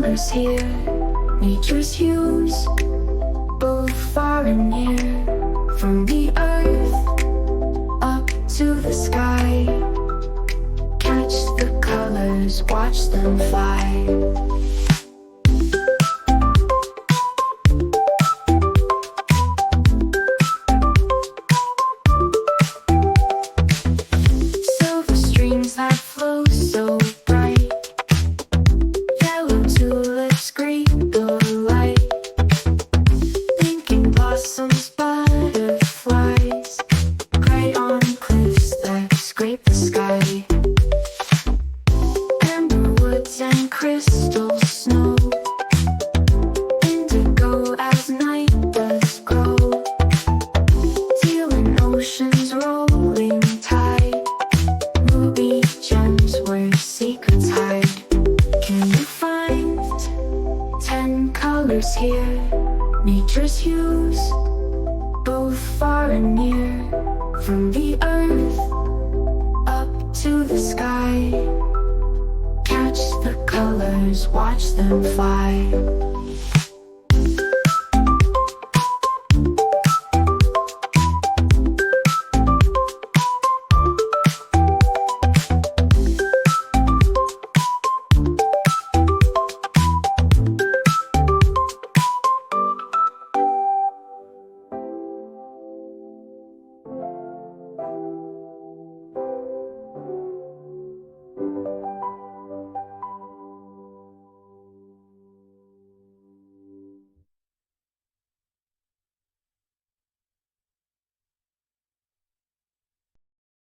colors here, nature's hues, both far and near. From the earth up to the sky, catch the colors, watch them fly. Silver streams that flow so bright, yellow tulips greet the light, thinking blossoms, butterflies, gray on cliffs that scrape the sky, amber woods and crystal snow, indigo as night does grow, teal in oceans rolling tide, ruby gems where secrets hide. Can you find 10 colors here, nature's hues, both far and near. From the earth up to the sky, catch the colors, watch them fly.